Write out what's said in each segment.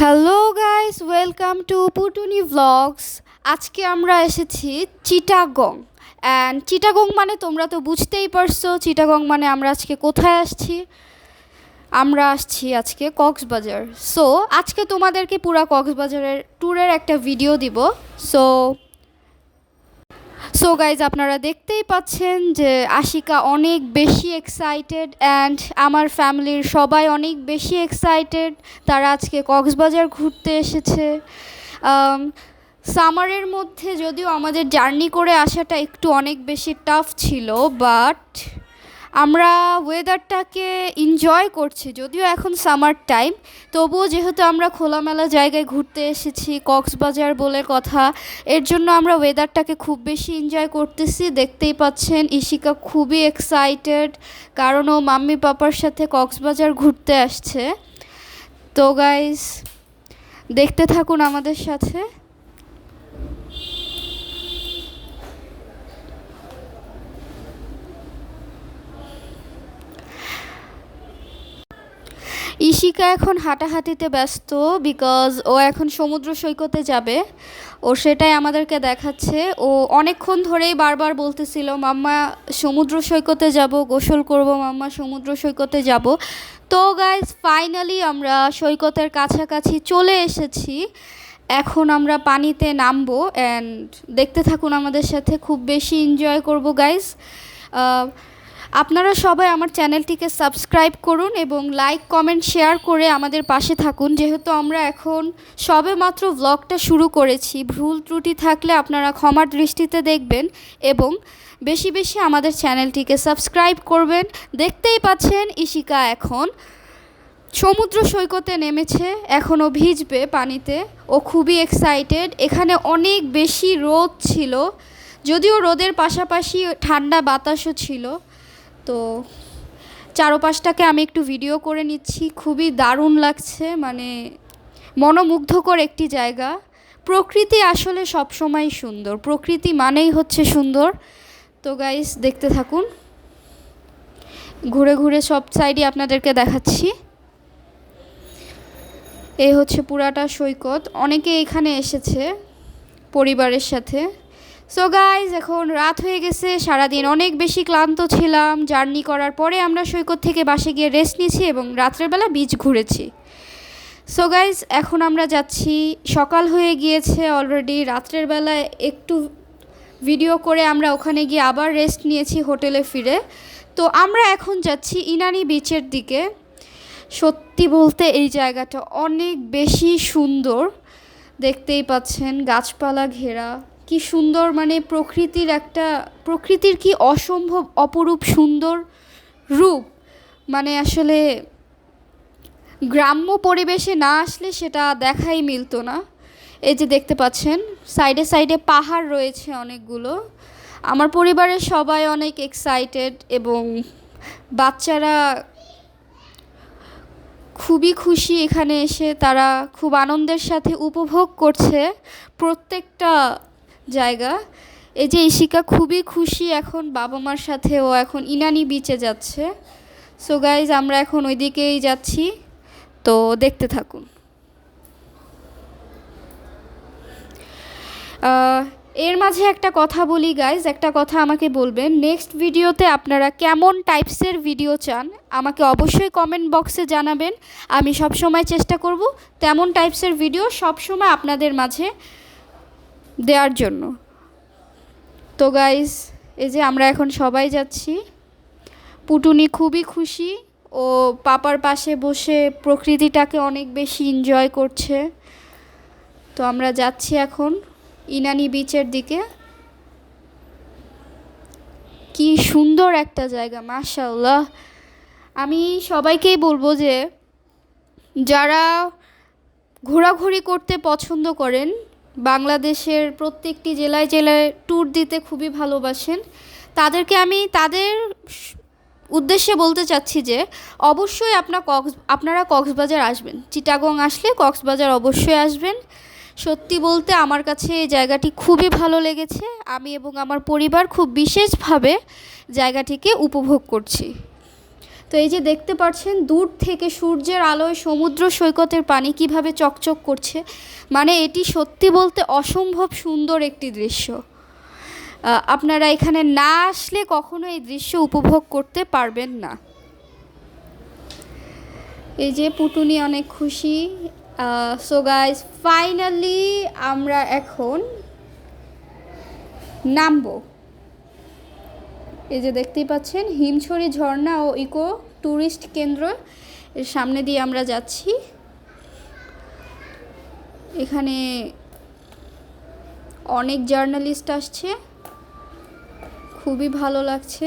Hello guys, welcome to Putuni vlogs. আজকে আমরা এসেছি চিটাগং। অ্যান্ড চিটাগং মানে তোমরা তো বুঝতেই পারছো চিটাগং মানে আমরা আজকে কোথায় আসছি। আমরা আসছি আজকে কক্সবাজার। সো আজকে তোমাদেরকে পুরা কক্সবাজারের ট্যুরের একটা ভিডিও দিব। সো সো গাইজ, আপনারা দেখতেই পাচ্ছেন যে আশিকা অনেক বেশি এক্সাইটেড অ্যান্ড আমার ফ্যামিলির সবাই অনেক বেশি এক্সাইটেড। তারা আজকে কক্সবাজার ঘুরতে এসেছে। সামারের মধ্যে যদিও আমাদের জার্নি করে আসাটা একটু অনেক বেশি টাফ ছিল, বাট আমরা ওয়েদারটাকে এনজয় করছি। যদিও এখন সামার টাইম, তবুও যেহেতু আমরা খোলামেলা জায়গায় ঘুরতে এসেছি, কক্সবাজার বলে কথা, এর জন্য আমরা ওয়েদারটাকে খুব বেশি এনজয় করতেছি। দেখতেই পাচ্ছেন ইশিকা খুবই এক্সাইটেড, কারণ ও মাম্মি পাপার সাথে কক্সবাজার ঘুরতে আসছে। তো গাইস, দেখতে থাকুন আমাদের সাথে। ইশিকা এখন হাঁটাহাঁটিতে ব্যস্ত, বিকজ ও এখন সমুদ্র সৈকতে যাবে। ও সেটাই আমাদেরকে দেখাচ্ছে। ও অনেকক্ষণ ধরেই বারবার বলতেছিল, মাম্মা সমুদ্র সৈকতে যাব, গোসল করব, মাম্মা সমুদ্র সৈকতে যাব। তো গাইজ, ফাইনালি আমরা সৈকতের কাছাকাছি চলে এসেছি। এখন আমরা পানিতে নামবো অ্যান্ড দেখতে থাকুন আমাদের সাথে, খুব বেশি এনজয় করব গাইজ। আপনারা সবাই আমার চ্যানেলটিকে সাবস্ক্রাইব করুন এবং লাইক কমেন্ট শেয়ার করে আমাদের পাশে থাকুন, যেহেতু আমরা এখন সবেমাত্র ভ্লগটা শুরু করেছি। ভুল ত্রুটি থাকলে আপনারা ক্ষমার দৃষ্টিতে দেখবেন এবং বেশি বেশি আমাদের চ্যানেলটিকে সাবস্ক্রাইব করবেন। দেখতেই পাচ্ছেন ইশিকা এখন সমুদ্র সৈকতে নেমেছে, এখনও ভিজবে পানিতে। ও খুবই এক্সাইটেড। এখানে অনেক বেশি রোদ ছিল, যদিও রোদের পাশাপাশি ঠান্ডা বাতাসও ছিল। তো চারপাশটাকে আমি একটু ভিডিও করে নিচ্ছি। খুবই দারুণ লাগছে, মানে মনোমুগ্ধকর একটি জায়গা। প্রকৃতি আসলে সবসময় সুন্দর, প্রকৃতি মানেই হচ্ছে সুন্দর। তো গাইস, দেখতে থাকুন, ঘুরে ঘুরে সব সাইডে আপনাদেরকে দেখাচ্ছি। এই হচ্ছে পুরাটা সৈকত। অনেকে এখানে এসেছে পরিবারের সাথে। সো গাইজ, এখন রাত হয়ে গেছে, সারাদিন অনেক বেশি ক্লান্ত ছিলাম। জার্নি করার পরে আমরা সৈকত থেকে বাসে গিয়ে রেস্ট নিয়েছি এবং রাত্রের বেলা বিচ ঘুরেছি। সো গাইজ, এখন আমরা যাচ্ছি। সকাল হয়ে গিয়েছে অলরেডি। রাত্রের বেলায় একটু ভিডিও করে আমরা ওখানে গিয়ে আবার রেস্ট নিয়েছি হোটেলে ফিরে। তো আমরা এখন যাচ্ছি ইনানি বিচের দিকে। সত্যি বলতে এই জায়গাটা অনেক বেশি সুন্দর। দেখতেই পাচ্ছেন গাছপালা ঘেরা, কি সুন্দর, মানে প্রকৃতির কি অসম্ভব অপরূপ সুন্দর রূপ। মানে আসলে গ্রাম্য পরিবেশে না আসলে সেটা দেখাই মিলতো না। এই যে দেখতে পাচ্ছেন সাইডে সাইডে পাহাড় রয়েছে অনেকগুলো। আমার পরিবারের সবাই অনেক এক্সাইটেড এবং বাচ্চারা খুবই খুশি এখানে এসে। তারা খুব আনন্দের সাথে উপভোগ করছে প্রত্যেকটা জায়গা। এই যে ইশিকা খুবই খুশি এখন বাবা মার সাথে, ও এখন ইনানি বিচে যাচ্ছে। সো গাইজ, আমরা এখন ওইদিকেই যাচ্ছি, তো দেখতে থাকুন। এর মাঝে একটা কথা বলি গাইজ, একটা কথা আমাকে বলবেন, নেক্সট ভিডিওতে আপনারা কেমন টাইপসের ভিডিও চান আমাকে অবশ্যই কমেন্ট বক্সে জানাবেন। আমি সব সময় চেষ্টা করব তেমন টাইপসের ভিডিও সব সময় আপনাদের মাঝে দেওয়ার জন্য। তো গাইজ, এই যে আমরা এখন সবাই যাচ্ছি। পুটুনি খুবই খুশি, ও পাপার পাশে বসে প্রকৃতিটাকে অনেক বেশি এনজয় করছে। তো আমরা যাচ্ছি এখন ইনানি বিচের দিকে। কি সুন্দর একটা জায়গা, মাশাআল্লাহ। আমি সবাইকেই বলবো যে যারা ঘোরাঘুরি করতে পছন্দ করেন, বাংলাদেশের প্রত্যেকটি জেলায় জেলায় ট্যুর দিতে খুবই ভালোবাসেন, তাদেরকে আমি তাদের উদ্দেশ্যে বলতে চাচ্ছি যে অবশ্যই আপনারা কক্সবাজার আসবেন। চিটাগং আসলে কক্সবাজার অবশ্যই আসবেন। সত্যি বলতে আমার কাছে এই জায়গাটি খুবই ভালো লেগেছে। আমি এবং আমার পরিবার খুব বিশেষভাবে জায়গাটিকে উপভোগ করছি। তো এই যে দেখতে পাচ্ছেন দূর থেকে সূর্যের আলোয় সমুদ্র সৈকতের পানি কিভাবে চকচক করছে, মানে এটি সত্যি বলতে অসম্ভব সুন্দর একটি দৃশ্য। আপনারা এখানে না আসলে কখনো এই দৃশ্য উপভোগ করতে পারবেন না। এই যে পুটুনি অনেক খুশি। সো গাইস, ফাইনালি আমরা এখন নামবো। এই যে দেখতেই পাচ্ছেন হিমছড়ি ঝর্ণা ও ইকো ট্যুরিস্ট কেন্দ্র এর সামনে দিয়ে আমরা যাচ্ছি। এখানে অনেক জার্নালিস্ট আসছে, খুবই ভালো লাগছে।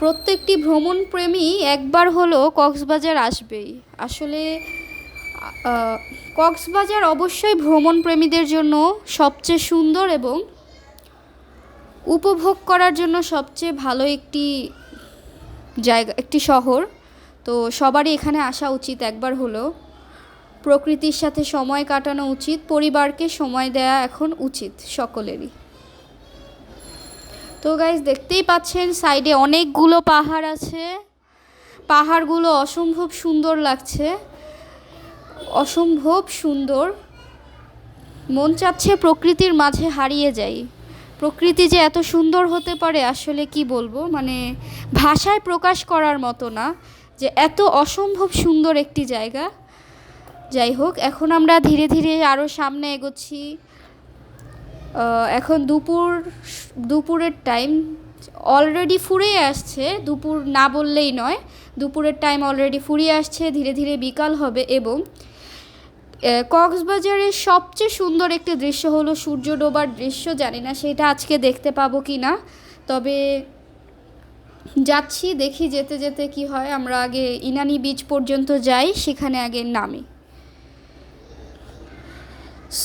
প্রত্যেকটি ভ্রমণপ্রেমী একবার হলো কক্সবাজার আসবেই। আসলে কক্সবাজার অবশ্যই ভ্রমণপ্রেমীদের জন্য সবচেয়ে সুন্দর এবং উপভোগ করার জন্য সবচেয়ে ভালো একটি জায়গা, একটি শহর। তো সবারই এখানে আসা উচিত একবার হলো। প্রকৃতির সাথে সময় কাটানো উচিত, পরিবারকে সময় দেয়া এখন উচিত সকলেরই। তো গাইস, দেখতেই পাচ্ছেন সাইডে অনেকগুলো পাহাড় আছে। পাহাড়গুলো অসম্ভব সুন্দর লাগছে, অসম্ভব সুন্দর। মন চাচ্ছে প্রকৃতির মাঝে হারিয়ে যাই। প্রকৃতি যে এত সুন্দর হতে পারে আসলে কি বলবো, মানে ভাষায় প্রকাশ করার মতো না, যে এত অসম্ভব সুন্দর একটি জায়গা। যাই হোক, এখন আমরা ধীরে ধীরে আরও সামনে এগোচ্ছি। এখন দুপুরের টাইম অলরেডি ফুরিয়ে আসছে। দুপুর না বললেই নয়, দুপুরের টাইম অলরেডি ফুরিয়ে আসছে, ধীরে ধীরে বিকাল হবে। এবং কক্সবাজারের সবচেয়ে সুন্দর একটি দৃশ্য হলো সূর্য ডোবার দৃশ্য। জানি না সেটা আজকে দেখতে পাবো কি না, তবে যাচ্ছি, দেখি যেতে যেতে কি হয়। আমরা আগে ইনানি বিচ পর্যন্ত যাই, সেখানে আগে নামি।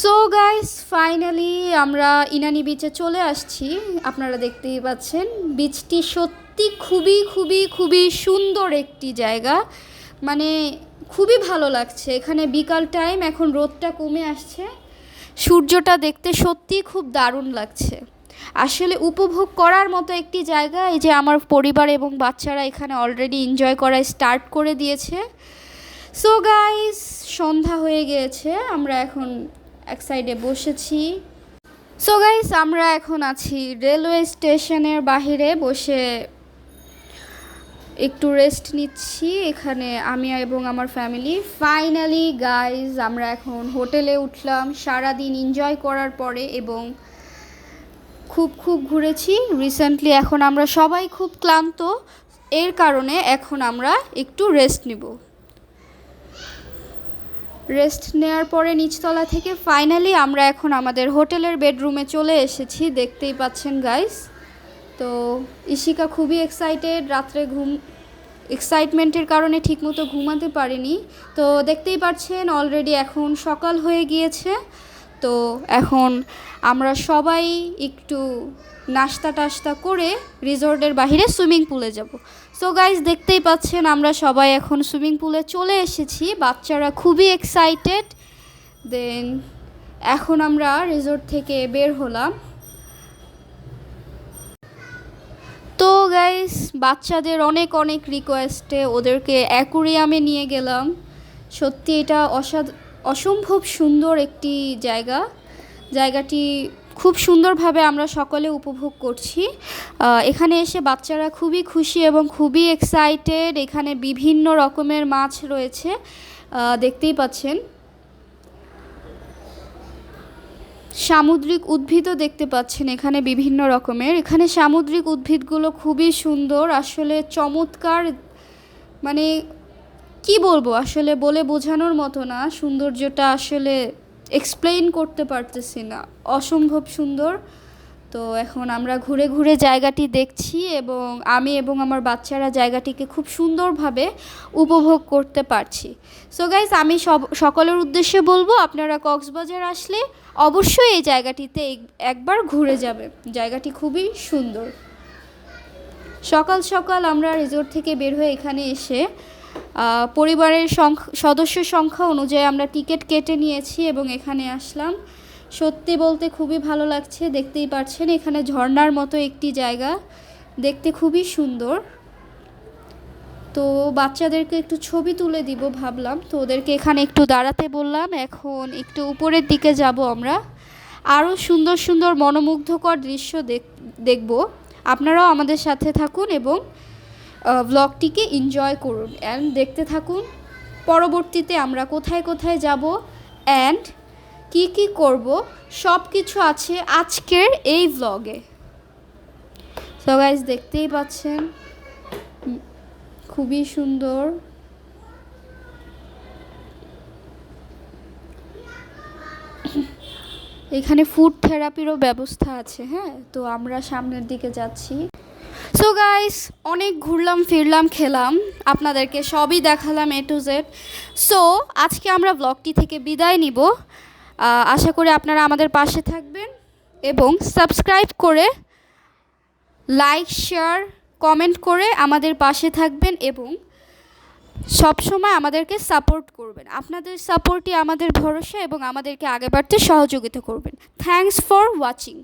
সো গাইস, ফাইনালি আমরা ইনানি বিচে চলে আসছি। আপনারা দেখতেই পাচ্ছেন বিচটি সত্যি খুবই খুবই খুবই সুন্দর একটি জায়গা, মানে খুবই ভালো লাগছে। এখানে বিকাল টাইম, এখন রোদটা কমে আসছে, সূর্যটা দেখতে সত্যি খুব দারুণ লাগছে। আসলে উপভোগ করার মতো একটি জায়গা। এই যে আমার পরিবার এবং বাচ্চারা এখানে অলরেডি এনজয় করা স্টার্ট করে দিয়েছে। সো গাইস, সন্ধ্যা হয়ে গিয়েছে, আমরা এখন এক সাইডে বসেছি। সো গাইস, আমরা এখন আছি রেলওয়ে স্টেশনের বাহিরে বসে একটু রেস্ট নিচ্ছি এখানে আমি এবং আমার ফ্যামিলি। ফাইনালি গাইস, আমরা এখন হোটেলে উঠলাম সারাদিন এনজয় করার পরে, এবং খুব ঘুরেছি রিসেন্টলি। এখন আমরা সবাই খুব ক্লান্ত, এর কারণে এখন আমরা একটু রেস্ট নিব। রেস্ট নেওয়ার পরে নিচতলা থেকে ফাইনালি আমরা এখন আমাদের হোটেলের বেডরুমে চলে এসেছি, দেখতেই পাচ্ছেন গাইস। তো ইশিকা খুবই এক্সাইটেড, রাত্রে এক্সাইটমেন্টের কারণে ঠিকমতো ঘুমাতে পারিনি। তো দেখতেই পাচ্ছেন অলরেডি এখন সকাল হয়ে গিয়েছে। তো এখন আমরা সবাই একটু নাস্তা টাস্তা করে রিসর্টের বাইরে সুইমিং পুলে যাব। সো গাইস, দেখতেই পাচ্ছেন আমরা সবাই এখন সুইমিং পুলে চলে এসেছি, বাচ্চারা খুবই এক্সাইটেড। দেন এখন আমরা রিসর্ট থেকে বের হলাম। তো গাইস, বাচ্চাদের অনেক অনেক রিকোয়েস্টে ওদেরকে অ্যাকুরিয়ামে নিয়ে গেলাম। সত্যি এটা অসম্ভব সুন্দর একটি জায়গা। জায়গাটি খুব সুন্দরভাবে আমরা সকলে উপভোগ করছি। এখানে এসে বাচ্চারা খুবই খুশি এবং খুবই এক্সাইটেড। এখানে বিভিন্ন রকমের মাছ রয়েছে, দেখতেই পাচ্ছেন। সামুদ্রিক উদ্ভিদও দেখতে পাচ্ছেন এখানে বিভিন্ন রকমের। এখানে সামুদ্রিক উদ্ভিদগুলো খুবই সুন্দর, আসলে চমৎকার। মানে কি বলবো, আসলে বলে বোঝানোর মতো না, সৌন্দর্যটা আসলে এক্সপ্লেইন করতে পারতেছি না, অসম্ভব সুন্দর। তো এখন আমরা ঘুরে ঘুরে জায়গাটি দেখছি, এবং আমি এবং আমার বাচ্চারা জায়গাটিকে খুব সুন্দরভাবে উপভোগ করতে পারছি। সো গাইস, আমি সকলের উদ্দেশ্যে বলবো, আপনারা কক্সবাজার আসলে অবশ্যই এই জায়গাটিতে একবার ঘুরে যাবেন। জায়গাটি খুবই সুন্দর। সকাল সকাল আমরা রিসোর্ট থেকে বের হয়ে এখানে এসে পরিবারের সদস্য সংখ্যা অনুযায়ী আমরা টিকিট কেটে নিয়েছি এবং এখানে আসলাম। সত্যি বলতে খুবই ভালো লাগছে, দেখতেই পাচ্ছেন এখানে ঝর্ণার মতো একটি জায়গা, দেখতে খুবই সুন্দর। তো বাচ্চাদেরকে একটু ছবি তুলে দিব ভাবলাম, তো ওদেরকে এখানে একটু দাঁড়াতে বললাম। এখন একটু উপরের দিকে যাব আমরা, আরও সুন্দর সুন্দর মনোমুগ্ধকর দৃশ্য দেখব। আপনারাও আমাদের সাথে থাকুন এবং ব্লগটিকে এনজয় করুন অ্যান্ড দেখতে থাকুন পরবর্তীতে আমরা কোথায় কোথায় যাব অ্যান্ড কি কি করব, সব কিছু আছে আজকের এই ব্লগে। সো গাইস, দেখতেই পাচ্ছেন খুবই সুন্দর। এখানে ফুড থেরাপিরও ব্যবস্থা আছে। হ্যাঁ, তো আমরা সামনের দিকে যাচ্ছি। সো গাইস, অনেক ঘুরলাম ফিরলাম খেলাম, আপনাদেরকে সবই দেখালাম A to Z। সো আজকে আমরা ব্লগটি থেকে বিদায় নিব। আশা করি আপনারা আমাদের পাশে থাকবেন এবং সাবস্ক্রাইব করে, লাইক শেয়ার কমেন্ট করে আমাদের পাশে থাকবেন এবং সবসময় আমাদেরকে সাপোর্ট করবেন। আপনাদের সাপোর্টই আমাদের ভরসা এবং আমাদেরকে আগে বাড়তে সহযোগিতা করবেন। Thanks for watching.